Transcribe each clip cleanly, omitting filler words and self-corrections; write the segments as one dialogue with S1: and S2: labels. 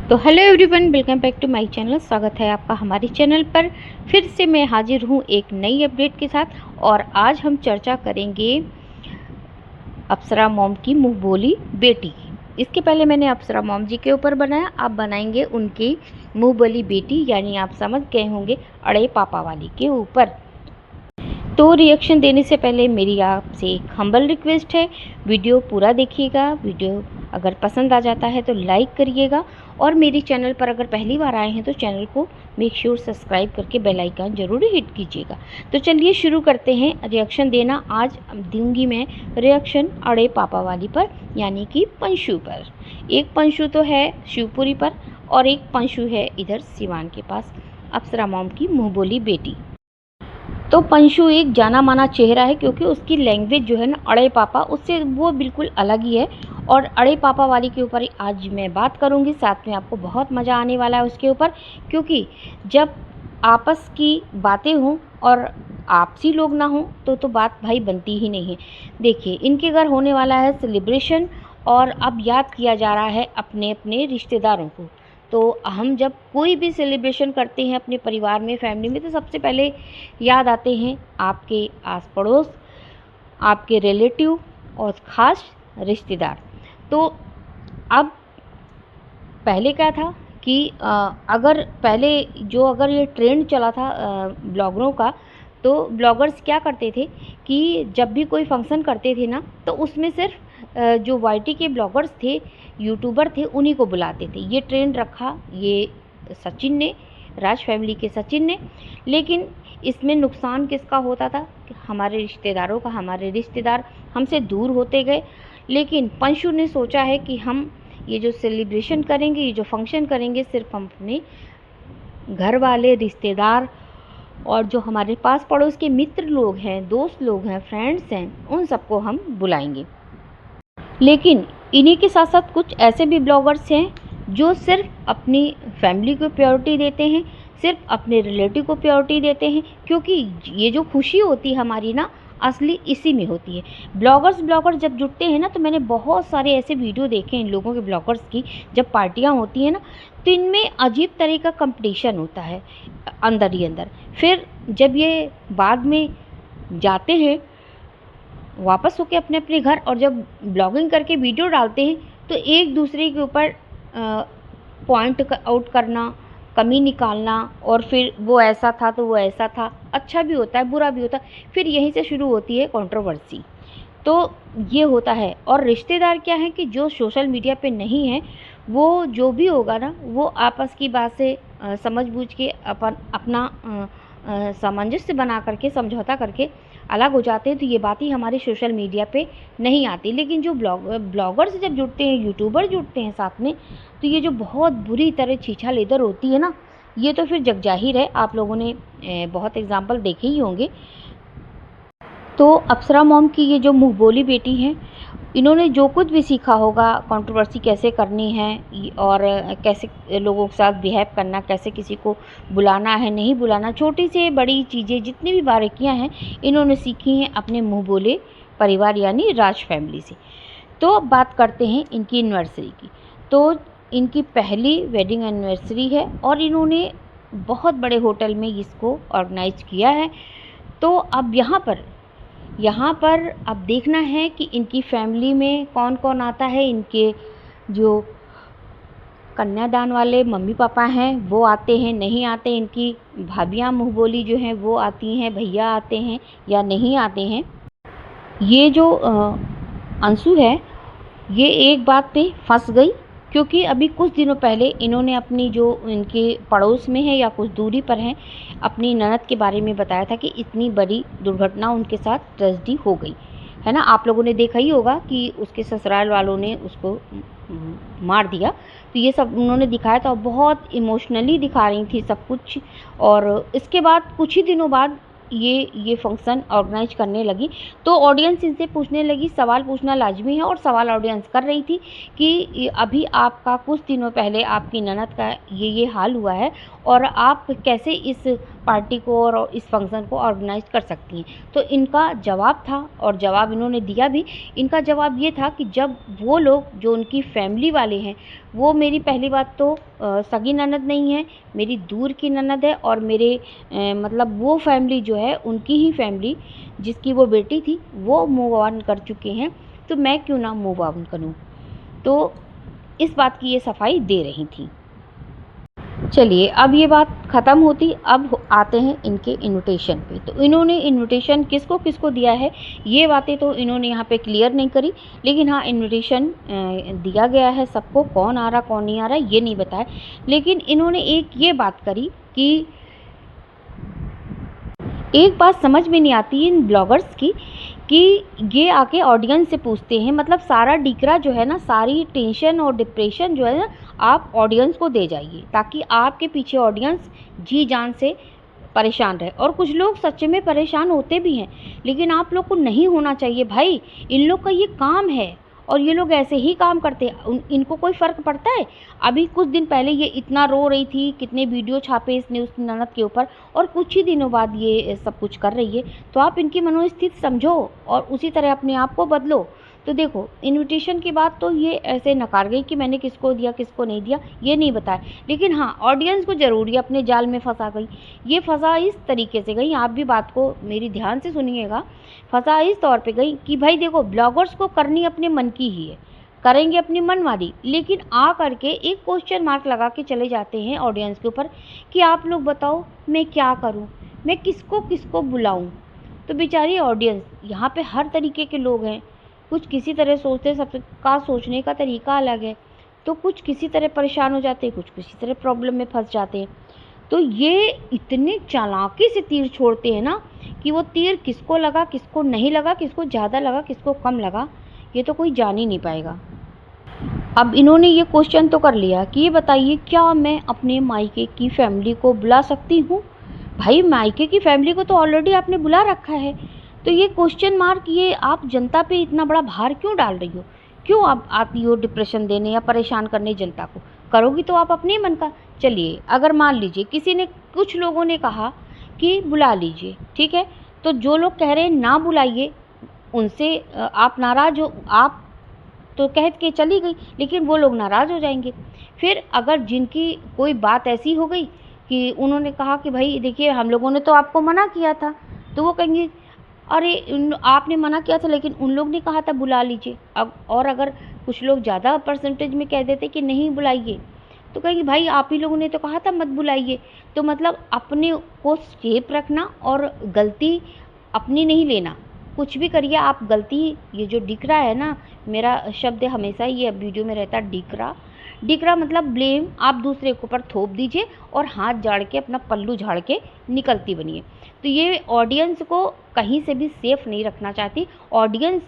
S1: तो hello everyone, welcome back to my channel. स्वागत है आपका हमारे चैनल पर। फिर से मैं हाजिर हूँ एक नई अपडेट के साथ। और आज हम चर्चा करेंगे अप्सरा मॉम की मुँह बोली बेटी की। इसके पहले मैंने अप्सरा मॉम जी के ऊपर बनाया, आप बनाएंगे उनकी मुँह बोली बेटी, यानी आप समझ गए होंगे अड़े पापा वाली के ऊपर। तो रिएक्शन देने से पहले मेरी आपसे एक हम्बल रिक्वेस्ट है, वीडियो पूरा देखिएगा। वीडियो अगर पसंद आ जाता है तो लाइक करिएगा, और मेरे चैनल पर अगर पहली बार आए हैं तो चैनल को मेक श्योर सब्सक्राइब करके बेल आइकन ज़रूर हिट कीजिएगा। तो चलिए शुरू करते हैं रिएक्शन देना। आज दूंगी मैं रिएक्शन अड़े पापा वाली पर, यानी कि पंशु पर। एक पंशु तो है शिवपुरी पर और एक पंशु है इधर सिवान के पास, अप्सरा मॉम की मुँह बोली बेटी। तो पंशु एक जाना माना चेहरा है, क्योंकि उसकी लैंग्वेज जो है ना अड़े पापा, उससे वो बिल्कुल अलग ही है। और अड़े पापा वाली के ऊपर आज मैं बात करूँगी, साथ में आपको बहुत मज़ा आने वाला है उसके ऊपर। क्योंकि जब आपस की बातें हों और आपसी लोग ना हों तो बात भाई बनती ही नहीं है। देखिए, इनके घर होने वाला है सेलिब्रेशन, और अब याद किया जा रहा है अपने अपने रिश्तेदारों को। तो हम जब कोई भी सेलिब्रेशन करते हैं अपने परिवार में, फैमिली में, तो सबसे पहले याद आते हैं आपके आस पड़ोस, आपके रिलेटिव और ख़ास रिश्तेदार। तो अब पहले क्या था कि अगर ये ट्रेंड चला था ब्लॉगरों का, तो ब्लॉगर्स क्या करते थे कि जब भी कोई फंक्शन करते थे ना, तो उसमें सिर्फ जो वाईटी के ब्लॉगर्स थे, यूट्यूबर थे, उन्हीं को बुलाते थे। ये ट्रेंड रखा ये सचिन ने, राज फैमिली के सचिन ने। लेकिन इसमें नुकसान किसका होता था कि हमारे रिश्तेदारों का। हमारे रिश्तेदार हमसे दूर होते गए। लेकिन पंशु ने सोचा है कि हम ये जो सेलिब्रेशन करेंगे, ये जो फंक्शन करेंगे, सिर्फ हम अपने घर वाले, रिश्तेदार और जो हमारे पास पड़ोस के मित्र लोग हैं, दोस्त लोग हैं, फ्रेंड्स हैं, उन सबको हम बुलाएंगे। लेकिन इन्हीं के साथ साथ कुछ ऐसे भी ब्लॉगर्स हैं जो सिर्फ अपनी फैमिली को प्रायोरिटी देते हैं, सिर्फ अपने रिलेटिव को प्रायोरिटी देते हैं। क्योंकि ये जो खुशी होती है हमारी ना, असली इसी में होती है। ब्लॉगर जब जुटते हैं ना, तो मैंने बहुत सारे ऐसे वीडियो देखे इन लोगों के, ब्लॉगर्स की, जब पार्टियां होती हैं ना, तो इनमें अजीब तरह का कंपटीशन होता है अंदर ही अंदर। फिर जब ये बाद में जाते हैं वापस होके अपने अपने घर, और जब ब्लॉगिंग करके वीडियो डालते हैं, तो एक दूसरे के ऊपर पॉइंट आउट करना, कमी निकालना, और फिर वो ऐसा था तो वो ऐसा था। अच्छा भी होता है, बुरा भी होता है, फिर यहीं से शुरू होती है कंट्रोवर्सी। तो ये होता है। और रिश्तेदार क्या है कि जो सोशल मीडिया पे नहीं है, वो जो भी होगा ना, वो आपस की बात से समझ बूझ के अपना सामंजस्य बना करके, समझौता करके अलग हो जाते हैं। तो ये बात ही हमारे सोशल मीडिया पे नहीं आती। लेकिन जो ब्लॉगर्स जब जुड़ते हैं, यूट्यूबर जुड़ते हैं साथ में, तो ये जो बहुत बुरी तरह छीछा लेदर होती है ना, ये तो फिर जगजाहिर है। आप लोगों ने बहुत एग्जाम्पल देखे ही होंगे। तो अप्सरा मॉम की ये जो मुँह बोली बेटी हैं, इन्होंने जो कुछ भी सीखा होगा, कंट्रोवर्सी कैसे करनी है और कैसे लोगों के साथ बिहेव करना, कैसे किसी को बुलाना है, नहीं बुलाना, छोटी से बड़ी चीज़ें जितनी भी बारीकियां हैं, इन्होंने सीखी हैं अपने मुँह बोले परिवार यानी राज फैमिली से। तो अब बात करते हैं इनकी एनिवर्सरी की। तो इनकी पहली वेडिंग एनिवर्सरी है, और इन्होंने बहुत बड़े होटल में इसको ऑर्गेनाइज किया है। तो अब यहाँ पर अब देखना है कि इनकी फैमिली में कौन कौन आता है। इनके जो कन्यादान वाले मम्मी पापा हैं वो आते हैं, नहीं आते। इनकी भाभियाँ मुँह बोली जो हैं वो आती हैं, भैया आते हैं या नहीं आते हैं। ये जो अंशु है, ये एक बात पे फंस गई, क्योंकि अभी कुछ दिनों पहले इन्होंने अपनी जो इनके पड़ोस में है या कुछ दूरी पर है, अपनी ननद के बारे में बताया था कि इतनी बड़ी दुर्घटना उनके साथ ट्रेजेडी हो गई है ना। आप लोगों ने देखा ही होगा कि उसके ससुराल वालों ने उसको मार दिया। तो ये सब उन्होंने दिखाया था, बहुत इमोशनली दिखा रही थी सब कुछ। और इसके बाद कुछ ही दिनों बाद ये फंक्शन ऑर्गेनाइज करने लगी, तो ऑडियंस इनसे पूछने लगी। सवाल पूछना लाजमी है, और सवाल ऑडियंस कर रही थी कि अभी आपका कुछ दिनों पहले आपकी ननद का ये हाल हुआ है, और आप कैसे इस पार्टी को और इस फंक्शन को ऑर्गेनाइज कर सकती हैं। तो इनका जवाब था, और जवाब इन्होंने दिया भी। इनका जवाब ये था कि जब वो लोग जो उनकी फैमिली वाले हैं वो मेरी पहली बात तो सगी ननद नहीं है, मेरी दूर की ननद है, और मेरे मतलब वो फैमिली जो है उनकी ही फैमिली जिसकी वो बेटी थी वो मूव ऑन कर चुके हैं, तो मैं क्यों ना मूव ऑन करूँ। तो इस बात की ये सफाई दे रही थी। चलिए अब ये बात ख़त्म होती, अब आते हैं इनके इनविटेशन पे। तो इन्होंने इनविटेशन किसको किसको दिया है ये बातें तो इन्होंने यहाँ पे क्लियर नहीं करी, लेकिन हाँ इनविटेशन दिया गया है सबको, कौन आ रहा कौन नहीं आ रहा ये नहीं बताया। लेकिन इन्होंने एक ये बात करी कि एक बात समझ में नहीं आती इन ब्लॉगर्स की कि ये आके ऑडियंस से पूछते हैं, मतलब सारा डिकरा जो है ना, सारी टेंशन और डिप्रेशन जो है ना, आप ऑडियंस को दे जाइए ताकि आपके पीछे ऑडियंस जी जान से परेशान रहे। और कुछ लोग सच में परेशान होते भी हैं, लेकिन आप लोग को नहीं होना चाहिए भाई, इन लोग का ये काम है और ये लोग ऐसे ही काम करते हैं, इनको कोई फ़र्क पड़ता है। अभी कुछ दिन पहले ये इतना रो रही थी, कितने वीडियो छापे इसने उस ननद के ऊपर, और कुछ ही दिनों बाद ये सब कुछ कर रही है। तो आप इनकी मनोस्थिति समझो और उसी तरह अपने आप को बदलो। तो देखो इनविटेशन की बात तो ये ऐसे नकार गई कि मैंने किसको दिया किसको नहीं दिया ये नहीं बताया, लेकिन हाँ ऑडियंस को ज़रूर ये अपने जाल में फंसा गई। ये फंसा इस तरीके से गई, आप भी बात को मेरी ध्यान से सुनिएगा। फंसा इस तौर पे गई कि भाई देखो ब्लॉगर्स को करनी अपने मन की ही है, करेंगे अपनी मनमानी, लेकिन आ करके एक क्वेश्चन मार्क लगा के चले जाते हैं ऑडियंस के ऊपर कि आप लोग बताओ मैं क्या करूं, मैं किसको किसको बुलाऊं। तो बेचारी ऑडियंस, यहाँ पे हर तरीके के लोग हैं, कुछ किसी तरह सोचते हैं, सबका सोचने का तरीका अलग है, तो कुछ किसी तरह परेशान हो जाते हैं, कुछ किसी तरह प्रॉब्लम में फंस जाते हैं। तो ये इतने चालाकी से तीर छोड़ते हैं ना कि वो तीर किसको लगा किसको नहीं लगा, किसको ज़्यादा लगा किसको कम लगा, ये तो कोई जान ही नहीं पाएगा। अब इन्होंने ये क्वेश्चन तो कर लिया कि ये बताइए क्या मैं अपने मायके की फैमिली को बुला सकती हूँ। भाई मायके की फैमिली को तो ऑलरेडी आपने बुला रखा है, तो ये क्वेश्चन मार्क ये आप जनता पे इतना बड़ा भार क्यों डाल रही हो, क्यों आप आती हो डिप्रेशन देने या परेशान करने जनता को। करोगी तो आप अपने मन का। चलिए अगर मान लीजिए किसी ने, कुछ लोगों ने कहा कि बुला लीजिए, ठीक है, तो जो लोग कह रहे हैं ना बुलाइए उनसे आप नाराज़ हो, आप तो कह के चली गई, लेकिन वो लोग नाराज़ हो जाएंगे। फिर अगर जिनकी कोई बात ऐसी हो गई कि उन्होंने कहा कि भाई देखिए हम लोगों ने तो आपको मना किया था, तो वो कहेंगे अरे आपने मना किया था लेकिन उन लोग ने कहा था बुला लीजिए। अब और अगर कुछ लोग ज़्यादा परसेंटेज में कह देते कि नहीं बुलाइए, तो कहेंगे भाई आप ही लोगों ने तो कहा था मत बुलाइए। तो मतलब अपने को सेफ रखना और गलती अपनी नहीं लेना। कुछ भी करिए आप गलती, ये जो डिकरा है ना, मेरा शब्द हमेशा ये वीडियो में रहता है डिकरा। डिकरा मतलब ब्लेम आप दूसरे के ऊपर थोप दीजिए और हाथ झाड़ के अपना पल्लू झाड़ के निकलती बनिए। तो ये ऑडियंस को कहीं से भी सेफ नहीं रखना चाहती, ऑडियंस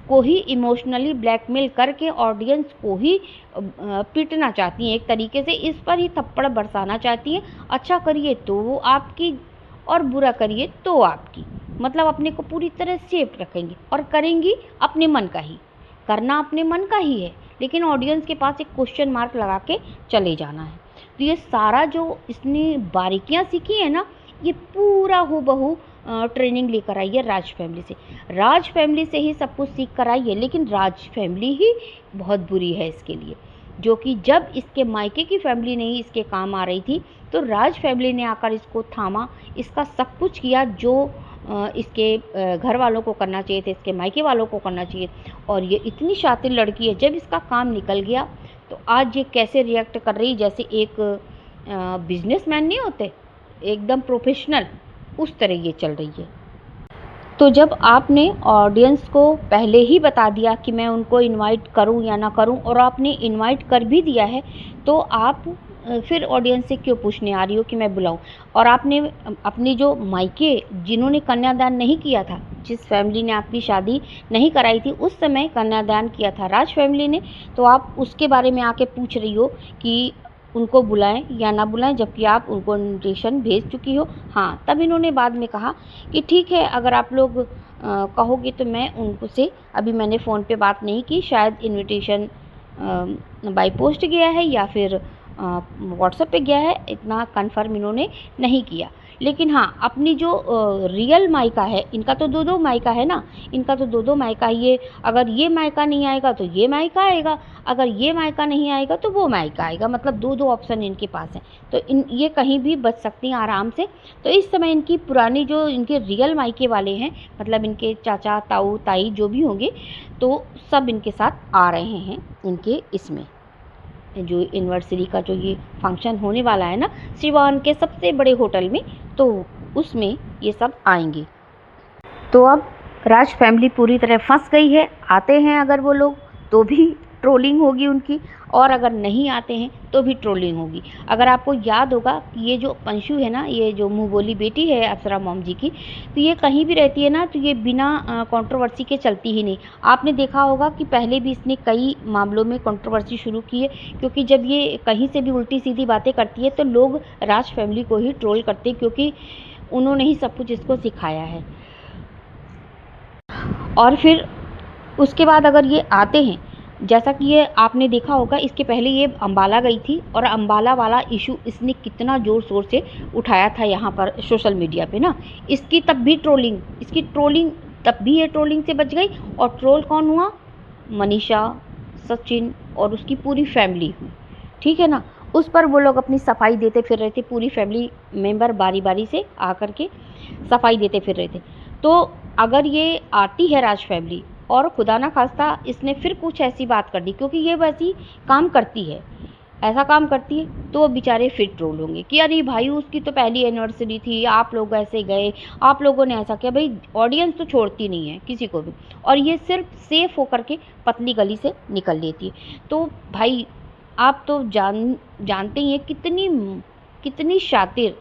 S1: को ही इमोशनली ब्लैकमेल करके ऑडियंस को ही पीटना चाहती हैं, एक तरीके से इस पर ही थप्पड़ बरसाना चाहती हैं। अच्छा करिए तो वो आपकी और बुरा करिए तो आपकी, मतलब अपने को पूरी तरह सेफ रखेंगी और करेंगी अपने मन का ही, करना अपने मन का ही है, लेकिन ऑडियंस के पास एक क्वेश्चन मार्क लगा के चले जाना है। तो ये सारा जो इसने बारीकियां सीखी है ना, ये पूरा हूबहू ट्रेनिंग लेकर आई है राज फैमिली से। राज फैमिली से ही सब कुछ सीख कर आई है, लेकिन राज फैमिली ही बहुत बुरी है इसके लिए, जो कि जब इसके मायके की फैमिली नहीं इसके काम आ रही थी, तो राज फैमिली ने आकर इसको थामा, इसका सब कुछ किया जो इसके घर वालों को करना चाहिए था, इसके मायके वालों को करना चाहिए। और ये इतनी शातिर लड़की है, जब इसका काम निकल गया तो आज ये कैसे रिएक्ट कर रही, जैसे एक बिजनेसमैन नहीं होते एकदम प्रोफेशनल, उस तरह ये चल रही है। तो जब आपने ऑडियंस को पहले ही बता दिया कि मैं उनको इनवाइट करूं या ना करूं, और आपने इनवाइट कर भी दिया है, तो आप फिर ऑडियंस से क्यों पूछने आ रही हो कि मैं बुलाऊं। और आपने अपनी जो मायके जिन्होंने कन्यादान नहीं किया था, जिस फैमिली ने आपकी शादी नहीं कराई थी, उस समय कन्यादान किया था राज फैमिली ने, तो आप उसके बारे में आके पूछ रही हो कि उनको बुलाएं या ना बुलाएं, जबकि आप उनको इन्विटेशन भेज चुकी हो। हाँ, तब इन्होंने बाद में कहा कि ठीक है अगर आप लोग कहोगे तो मैं उनको से, अभी मैंने फ़ोन पे बात नहीं की, शायद इन्विटेशन बाय पोस्ट गया है या फिर व्हाट्सएप पे गया है, इतना कंफर्म इन्होंने नहीं किया। लेकिन हाँ, अपनी जो रियल मायका है, इनका तो 2-2 मायका है ना, इनका तो 2-2 मायका है। ये अगर ये मायका नहीं आएगा तो ये मायका आएगा, अगर ये मायका नहीं आएगा तो वो मायका आएगा, मतलब 2-2 ऑप्शन इनके पास हैं। तो ये कहीं भी बच सकती हैं आराम से। तो इस समय इनकी पुरानी जो इनके रियल मायके वाले हैं, मतलब इनके चाचा, ताऊ, ताई जो भी होंगे, तो सब इनके साथ आ रहे हैं इनके इसमें, जो एनिवर्सरी का जो ये फंक्शन होने वाला है ना सिवान के सबसे बड़े होटल में, तो उसमें ये सब आएंगे। तो अब राज फैमिली पूरी तरह फंस गई है। आते हैं अगर वो लोग तो भी ट्रोलिंग होगी उनकी, और अगर नहीं आते हैं तो भी ट्रोलिंग होगी। अगर आपको याद होगा कि ये जो पंशु है ना, ये जो मुँह बोली बेटी है अप्सरा मॉम जी की, तो ये कहीं भी रहती है ना तो ये बिना कंट्रोवर्सी के चलती ही नहीं। आपने देखा होगा कि पहले भी इसने कई मामलों में कंट्रोवर्सी शुरू की है, क्योंकि जब ये कहीं से भी उल्टी सीधी बातें करती है तो लोग राज फैमिली को ही ट्रोल करते हैं, क्योंकि उन्होंने ही सब कुछ इसको सिखाया है। और फिर उसके बाद अगर ये आते हैं, जैसा कि ये आपने देखा होगा, इसके पहले ये अम्बाला गई थी और अम्बाला वाला इशू इसने कितना ज़ोर शोर से उठाया था यहाँ पर सोशल मीडिया पे ना। इसकी तब भी ट्रोलिंग, इसकी ट्रोलिंग तब भी ये ट्रोलिंग से बच गई। और ट्रोल कौन हुआ? मनीषा, सचिन और उसकी पूरी फैमिली हुई, ठीक है ना। उस पर वो लोग अपनी सफाई देते फिर रहे थे, पूरी फैमिली मेंबर बारी बारी से आकर के सफाई देते फिर रहे थे। तो अगर ये आती है राज फैमिली और खुदा ना खास्ता इसने फिर कुछ ऐसी बात कर दी, क्योंकि ये वैसी काम करती है, ऐसा काम करती है, तो वो बेचारे फिर ट्रोल होंगे कि अरे भाई उसकी तो पहली एनिवर्सरी थी, आप लोग ऐसे गए, आप लोगों ने ऐसा किया। भाई ऑडियंस तो छोड़ती नहीं है किसी को भी, और ये सिर्फ सेफ होकर के पतली गली से निकल लेती है। तो भाई आप तो जानते ही हैं कितनी कितनी शातिर,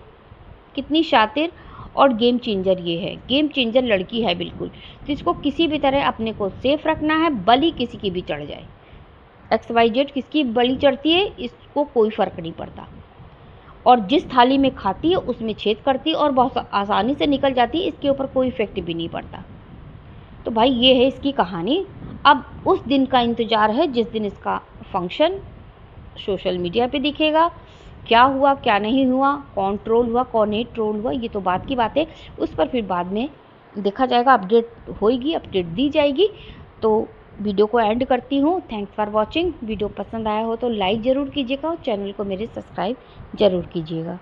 S1: कितनी शातिर और गेम चेंजर ये है, गेम चेंजर लड़की है बिल्कुल। तो इसको किसी भी तरह अपने को सेफ रखना है, बलि किसी की भी चढ़ जाए, XYZ किसकी बलि चढ़ती है इसको कोई फ़र्क नहीं पड़ता। और जिस थाली में खाती है उसमें छेद करती है और बहुत आसानी से निकल जाती है, इसके ऊपर कोई इफेक्ट भी नहीं पड़ता। तो भाई ये है इसकी कहानी। अब उस दिन का इंतज़ार है जिस दिन इसका फंक्शन सोशल मीडिया पे दिखेगा। क्या हुआ क्या नहीं हुआ, कौन ट्रोल हुआ कौन नहीं ट्रोल हुआ, ये तो बात की बात है, उस पर फिर बाद में देखा जाएगा, अपडेट होएगी, अपडेट दी जाएगी। तो वीडियो को एंड करती हूँ। Thanks for watching. वीडियो पसंद आया हो तो लाइक ज़रूर कीजिएगा और चैनल को मेरे सब्सक्राइब ज़रूर कीजिएगा।